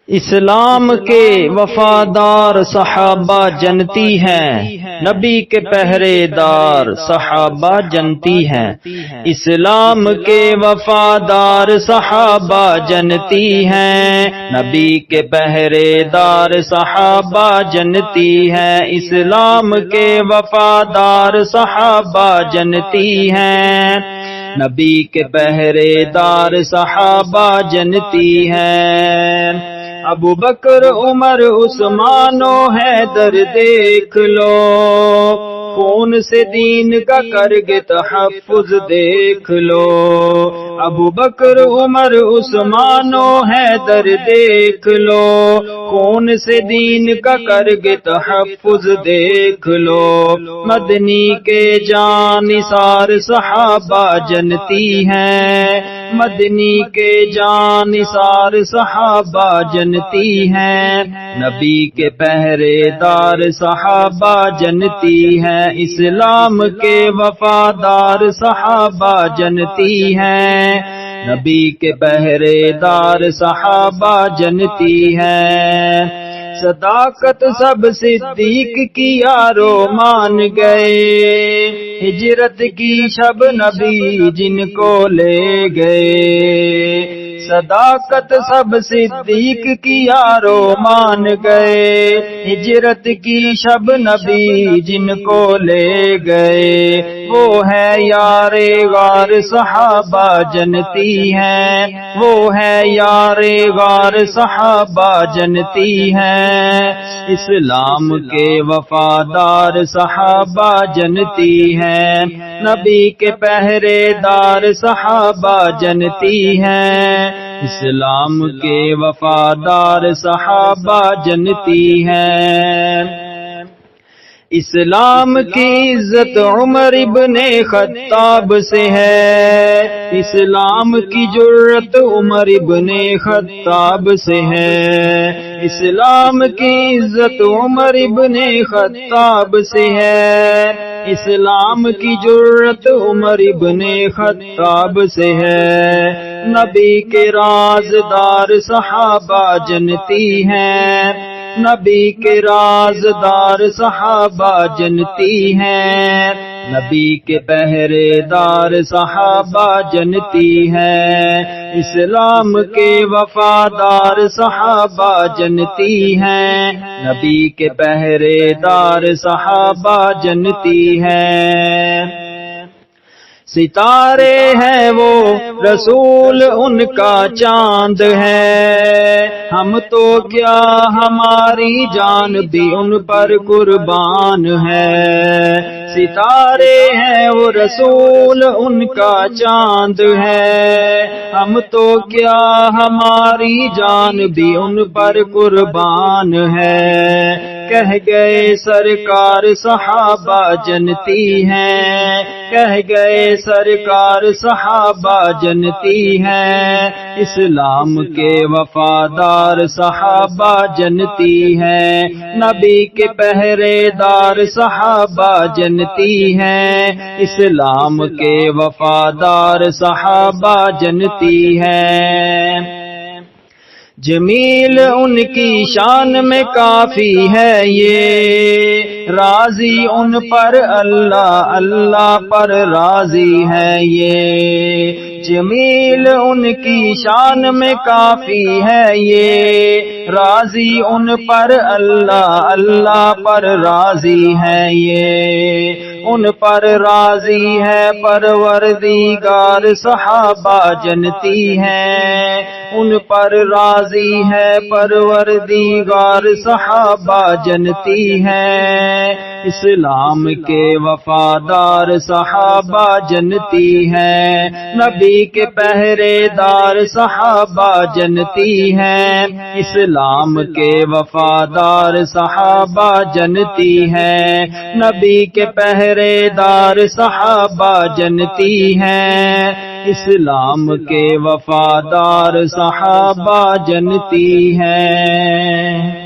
اسلام کے وفادار صحابہ جنتی ہیں، نبی کے پہرے دار صحابہ جنتی ہیں۔ اسلام کے وفادار صحابہ جنتی ہیں، نبی کے پہرے دار صحابہ جنتی ہیں۔ اسلام کے وفادار صحابہ جنتی ہیں، نبی کے پہرے دار صحابہ جنتی ہیں۔ ابو بکر عمر عثمان و حیدر دیکھ لو، خون سے دین کا کرگے تحفظ دیکھ لو۔ ابو بکر عمر عثمان و حیدر دیکھ لو، خون سے دین کا کرگے تحفظ دیکھ لو۔ مدنی کے جانثار صحابہ جنتی ہیں، مدنی کے جانثار صحابہ جنتی ہیں، نبی کے پہرے دار صحابہ جنتی ہیں۔ اسلام کے وفادار صحابہ جنتی ہیں، نبی کے پہرے دار صحابہ جنتی ہیں۔ صداقت سب صدیق کی یارو مان گئے، ہجرت کی شب نبی جن کو لے گئے۔ صداقت سب صدیق کی یارو مان گئے، ہجرت کی شب نبی جن کو لے گئے۔ وہ ہے یار غار صحابہ جنتی ہیں، وہ ہے یار غار صحابہ جنتی ہیں۔ اسلام کے وفادار صحابہ جنتی ہیں، نبی کے پہرے دار صحابہ جنتی ہیں۔ اسلام کے وفادار صحابہ جنتی ہیں۔ اسلام کی عزت عمر ابن خطاب سے ہے، اسلام کی جرت عمر ابن خطاب سے ہے۔ اسلام کی عزت عمر ابن خطاب سے ہے، اسلام کی جرت عمر ابن خطاب سے ہے۔ نبی کے رازدار صحابہ جنتی ہیں، نبی کے رازدار صحابہ جنتی ہیں، نبی کے پہرے دار صحابہ جنتی ہیں۔ اسلام کے وفادار صحابہ جنتی ہیں، نبی کے پہرے دار صحابہ جنتی ہیں۔ ستارے ہیں وہ رسول ان کا چاند ہے، ہم تو کیا ہماری جان بھی ان پر قربان ہے۔ ستارے ہیں وہ رسول ان کا چاند ہے، ہم تو کیا ہماری جان بھی ان پر قربان ہے۔ کہہ گئے سرکار صحابہ جنتی ہیں، کہہ گئے سرکار صحابہ جنتی ہیں۔ اسلام کے وفادار صحابہ جنتی ہیں، نبی کے پہرے دار صحابہ جنتی ہیں۔ اسلام کے وفادار صحابہ جنتی ہیں۔ جمیل ان کی شان میں کافی ہے یہ، راضی ان پر اللہ اللہ پر راضی ہے یہ۔ جمیل ان کی شان میں کافی ہے یہ، راضی ان پر اللہ اللہ پر راضی ہے یہ۔ ان پر راضی ہے پروردگار صحابہ جنتی ہیں، ان پر راضی ہے پروردگار صحابہ جنتی ہیں۔ اسلام کے وفادار صحابہ جنتی ہیں، نبی کے پہرے دار صحابہ جنتی ہیں۔ اسلام کے وفادار صحابہ جنتی ہیں، نبی کے پہرے دار صحابہ جنتی ہیں۔ اسلام کے وفادار صحابہ جنتی ہیں۔